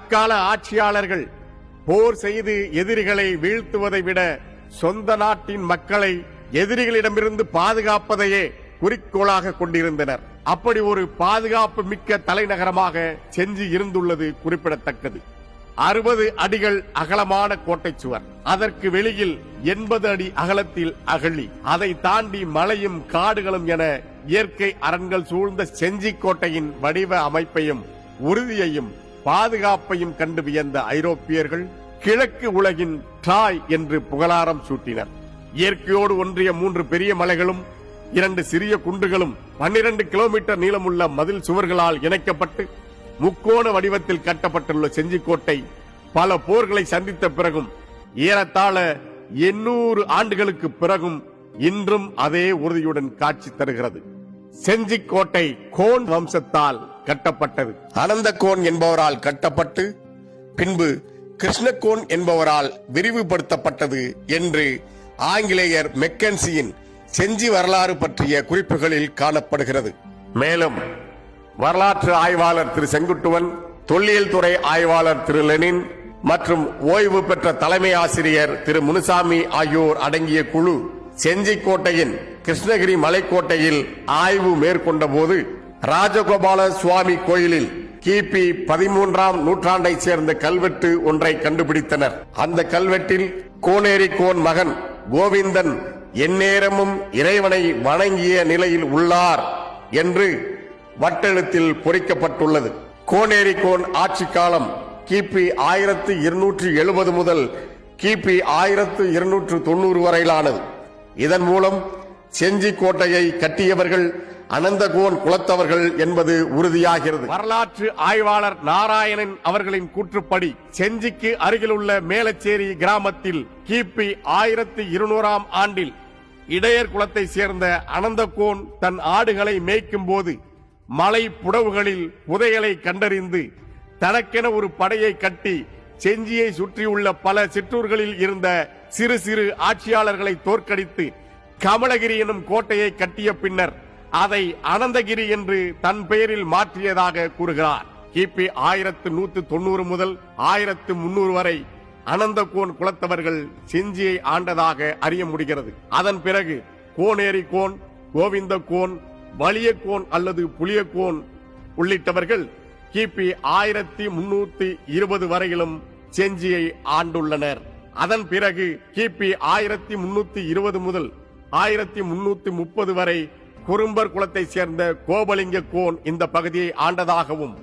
அக்கால ஆட்சியாளர்கள் போர் செய்து எதிரிகளை வீழ்த்துவதை விட சொந்த நாட்டின் மக்களை எதிரிகளிடமிருந்து பாதுகாப்பதையே குறிக்கோளாக கொண்டிருந்தனர். அப்படி ஒரு பாதுகாப்பு மிக்க தலைநகரமாக செஞ்சி இருந்துள்ளது குறிப்பிடத்தக்கது. 60 அடிகள் அகலமான கோட்டை சுவர், அதற்கு வெளியில் 80 அடி அகலத்தில் அகழி, அதை தாண்டி மலையும் காடுகளும் என இயற்கை அரண்கள் சூழ்ந்த செஞ்சி கோட்டையின் வடிவ அமைப்பையும் உறுதியையும் பாதுகாப்பையும் கண்டு வியந்த ஐரோப்பியர்கள் கிழக்கு உலகின் ட்ராய் என்று புகழாரம் சூட்டினர். இயற்கையோடு ஒன்றிய 3 பெரிய மலைகளும் 2 சிறிய குன்றுகளும் 12 கிலோமீட்டர் நீளமுள்ள மதில் சுவர்களால் இணைக்கப்பட்டு முக்கோண வடிவத்தில் கட்டப்பட்டுள்ள செஞ்சிக்கோட்டை பல போர்களை சந்தித்த பிறகும் ஏறத்தாழ 800 ஆண்டுகளுக்கு பிறகும் இன்றும் அதே உறுதியுடன் காட்சி தருகிறது. செஞ்சிக்கோட்டை கோன் வம்சத்தால் கட்டப்பட்டது. அனந்தகோன் என்பவரால் கட்டப்பட்டு பின்பு கிருஷ்ணகோன் என்பவரால் விரிவுபடுத்தப்பட்டது என்று ஆங்கிலேயர் மெக்கன்சியின் செஞ்சி வரலாறு பற்றிய குறிப்புகளில் காணப்படுகிறது. மேலும் வரலாற்று ஆய்வாளர் திரு செங்குட்டுவன், தொல்லியல் துறை ஆய்வாளர் திரு லெனின் மற்றும் ஓய்வு பெற்ற தலைமை ஆசிரியர் திரு முனுசாமி ஆகியோர் அடங்கிய குழு செஞ்சிக்கோட்டையின் கிருஷ்ணகிரி மலைக்கோட்டையில் ஆய்வு மேற்கொண்ட போது ராஜகோபால சுவாமி கோயிலில் கிபி 13ஆம் நூற்றாண்டை சேர்ந்த கல்வெட்டு ஒன்றை கண்டுபிடித்தனர். அந்த கல்வெட்டில் கோனேரி கோன் மகன் கோவிந்தன் எந்நேரமும் இறைவனை வணங்கிய நிலையில் உள்ளார் என்று வட்டெழுத்தில் பொறிக்கப்பட்டுள்ளது. கோனேரி கோன் ஆட்சி காலம் கிபி 1270 முதல் கிபி 1290 வரையிலானது. இதன் மூலம் செஞ்சி கோட்டையை கட்டியவர்கள் அனந்தகோன் குலத்தவர்கள் என்பது உறுதியாகிறது. வரலாற்று ஆய்வாளர் நாராயணன் அவர்களின் கூற்றுப்படி செஞ்சிக்கு அருகிலுள்ள மேலச்சேரி கிராமத்தில் கிபி 1200ஆம் ஆண்டில் இடையர் குலத்தை சேர்ந்த அனந்தகோன் தன் ஆடுகளை மேய்க்கும் போது மலை புடவுகளில் புதையலை கண்டறிந்து தனக்கென ஒரு படையை கட்டி செஞ்சியை சுற்றியுள்ள பல சிற்றூர்களில் இருந்த சிறு சிறு ஆட்சியாளர்களை தோற்கடித்து கமலகிரி எனும் கோட்டையை கட்டிய பின்னர் அதை அனந்தகிரி என்று தன் பெயரில் மாற்றியதாக கூறுகிறார். கிபி 1190 முதல் 1300 வரை அனந்தகோன் குலத்தவர்கள் செஞ்சியை ஆண்டதாக அறிய முடிகிறது. அதன் பிறகு கோனேரி கோன், கோவிந்த கோன், வலியக்கோன் அல்லது புளியக்கோன் உள்ளிட்டவர்கள் கிபி 1320 வரையிலும் செஞ்சியை ஆண்டுள்ளனர். அதன் பிறகு கிபி 1320 முதல் 1330 வரை குறும்பர் குலத்தை சேர்ந்த கோபலிங்க கோன் இந்த பகுதியை ஆண்டதாகவும்